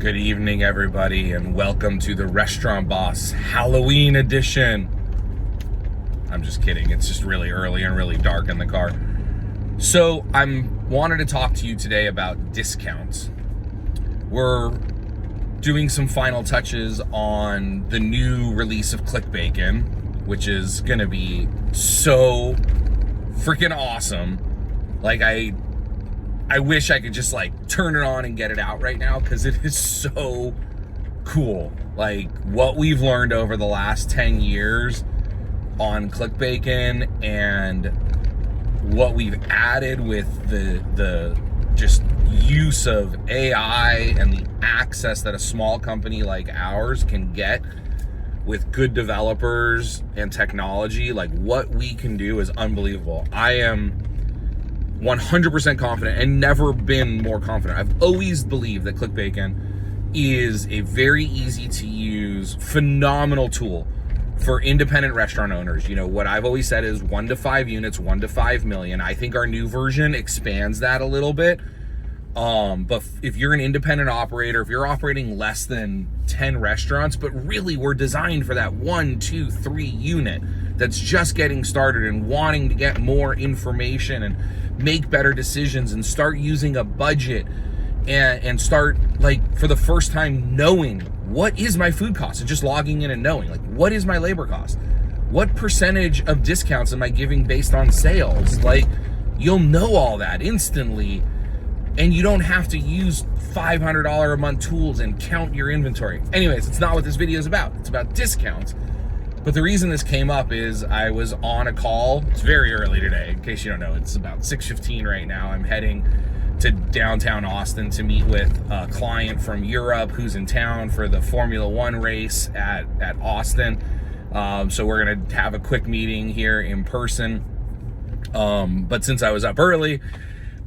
Good evening, everybody, and welcome to the Restaurant Boss Halloween edition. I'm just kidding. It's just really early and really dark in the car. So I'm wanted to talk to you today about discounts. We're doing some final touches on the new release of Click Bacon, which is going to be so freaking awesome. Like, I wish I could just turn it on and get it out right now, because it is so cool. Like, what we've learned over the last 10 years on Click Bacon and what we've added with the just use of AI and the access that a small company like ours can get with good developers and technology. Like, what we can do is unbelievable. I am 100% confident and never been more confident. I've always believed that Click Bacon is a very easy to use, phenomenal tool for independent restaurant owners. You know, what I've always said is 1 to 5 units, 1 to 5 million. I think our new version expands that a little bit. But if you're an independent operator, if you're operating less than 10 restaurants, but really we're designed for that 1, 2, 3 unit that's just getting started and wanting to get more information and make better decisions and start using a budget and start, like, for the first time knowing what is my food cost and just logging in and knowing, like, what is my labor cost? What percentage of discounts am I giving based on sales? Like, you'll know all that instantly, and you don't have to use $500 a month tools and count your inventory. Anyways, it's not what this video is about. It's about discounts. But the reason this came up is I was on a call. It's very early today. In case you don't know, it's about 6:15 right now. I'm heading to downtown Austin to meet with a client from Europe who's in town for the Formula One race at Austin. So we're going to have a quick meeting here in person. But since I was up early,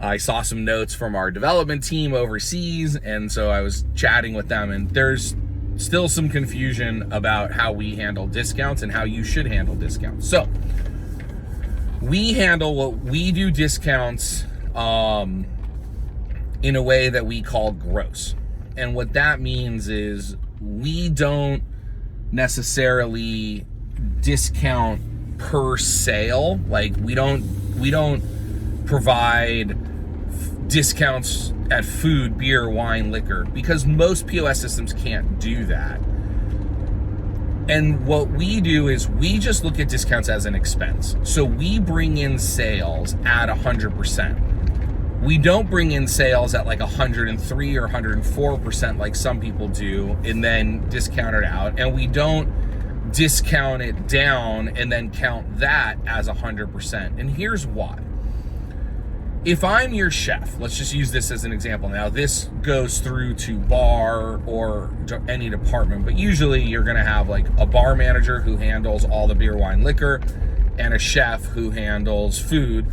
I saw some notes from our development team overseas, and so I was chatting with them, and there's still some confusion about how we handle discounts and how you should handle discounts. So we do discounts in a way that we call gross. And what that means is we don't necessarily discount per sale. Like, we don't provide discounts at food, beer, wine, liquor, because most POS systems can't do that. And what we do is we just look at discounts as an expense. So we bring in sales at 100%. We don't bring in sales at like 103 or 104% like some people do and then discount it out. And we don't discount it down and then count that as 100%. And here's why. If I'm your chef, let's just use this as an example. Now, this goes through to bar or to any department, but usually you're going to have like a bar manager who handles all the beer, wine, liquor, and a chef who handles food.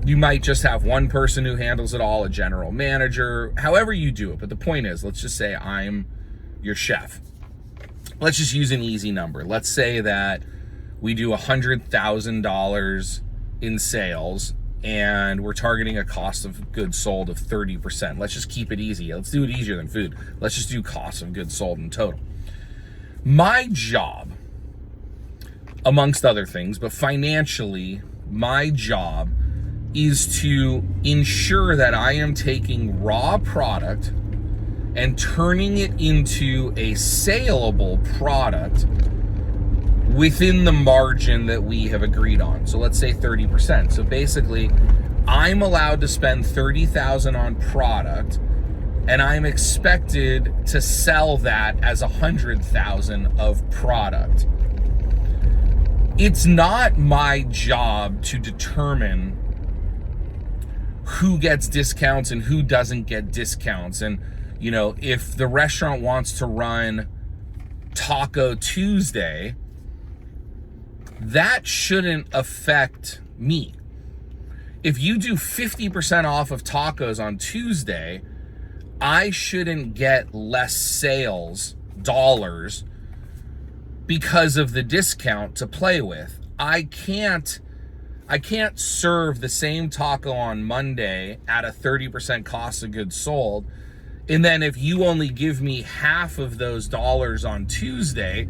You might just have one person who handles it all, a general manager, however you do it. But the point is, let's just say I'm your chef. Let's just use an easy number. Let's say that we do $100,000 in sales, and we're targeting a cost of goods sold of 30%. Let's just keep it easy. Let's do it easier than food. Let's just do cost of goods sold in total. My job, amongst other things, but financially, my job is to ensure that I am taking raw product and turning it into a saleable product within the margin that we have agreed on. So let's say 30%. So basically, I'm allowed to spend $30,000 on product, and I'm expected to sell that as $100,000 of product. It's not my job to determine who gets discounts and who doesn't get discounts. And, you know, if the restaurant wants to run Taco Tuesday, that shouldn't affect me. If you do 50% off of tacos on Tuesday, I shouldn't get less sales dollars because of the discount to play with. I can't serve the same taco on Monday at a 30% cost of goods sold And then if you only give me half of those dollars on Tuesday,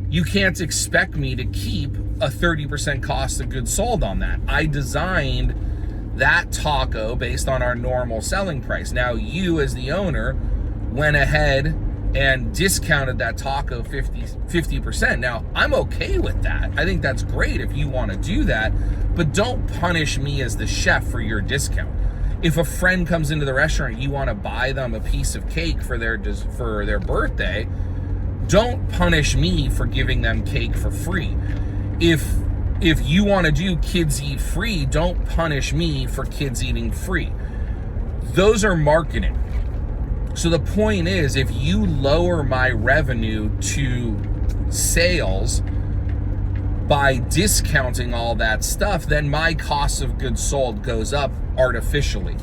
you can't expect me to keep a 30% cost of goods sold on that. I designed that taco based on our normal selling price. Now you as the owner went ahead and discounted that taco 50%. Now I'm okay with that. I think that's great if you want to do that, but don't punish me as the chef for your discount. If a friend comes into the restaurant, you want to buy them a piece of cake for their birthday, don't punish me for giving them cake for free. If you want to do kids eat free, don't punish me for kids eating free. Those are marketing. So the point is, if you lower my revenue to sales by discounting all that stuff, then my cost of goods sold goes up artificially.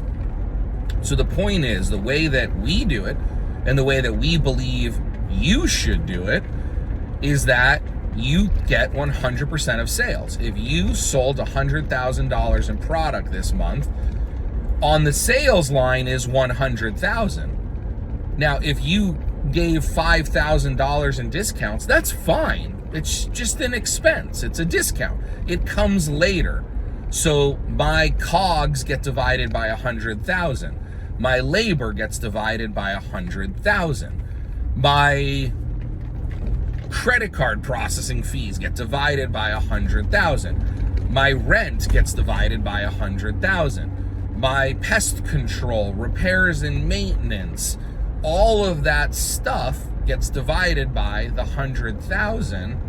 So the point is, the way that we do it and the way that we believe you should do it is that you get 100% of sales. If you sold $100,000 in product this month, on the sales line is $100,000. Now, if you gave $5,000 in discounts, that's fine. It's just an expense. It's a discount. It comes later. So my COGS get divided by 100,000. My labor gets divided by 100,000. My credit card processing fees get divided by 100,000. My rent gets divided by 100,000. My pest control, repairs and maintenance, all of that stuff gets divided by the 100,000.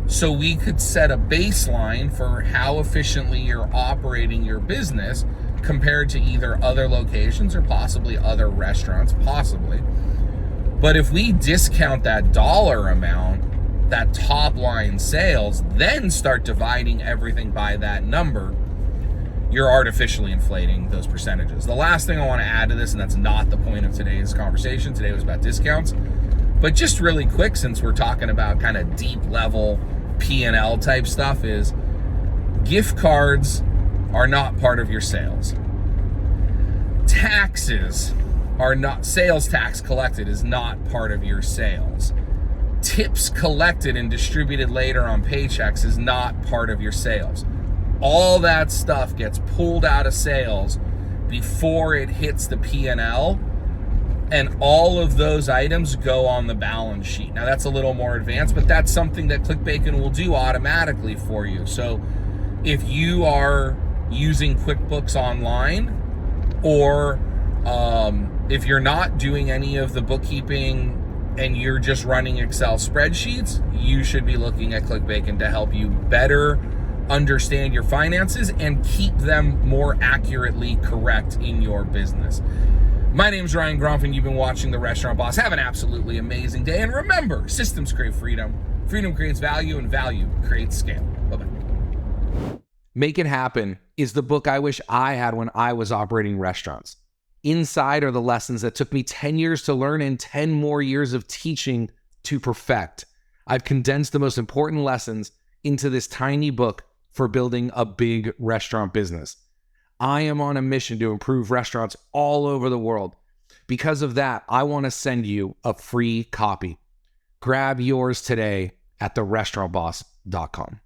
So we could set a baseline for how efficiently you're operating your business compared to either other locations or possibly other restaurants, possibly. But if we discount that dollar amount, that top line sales, then start dividing everything by that number, you're artificially inflating those percentages. The last thing I want to add to this, and that's not the point of today's conversation, today was about discounts, but just really quick, since we're talking about kind of deep level P&L type stuff, is gift cards are not part of your sales. Taxes are not, sales tax collected is not part of your sales. Tips collected and distributed later on paychecks is not part of your sales. All that stuff gets pulled out of sales before it hits the P&L, and all of those items go on the balance sheet. Now that's a little more advanced, but that's something that ClickBacon will do automatically for you. So if you are using QuickBooks Online, or if you're not doing any of the bookkeeping and you're just running Excel spreadsheets, you should be looking at ClickBacon to help you better understand your finances and keep them more accurately correct in your business. My name's Ryan Gromfin. You've been watching The Restaurant Boss. Have an absolutely amazing day. And remember, systems create freedom. Freedom creates value, and value creates scale. Bye-bye. Make It Happen is the book I wish I had when I was operating restaurants. Inside are the lessons that took me 10 years to learn and 10 more years of teaching to perfect. I've condensed the most important lessons into this tiny book for building a big restaurant business. I am on a mission to improve restaurants all over the world. Because of that, I want to send you a free copy. Grab yours today at therestaurantboss.com.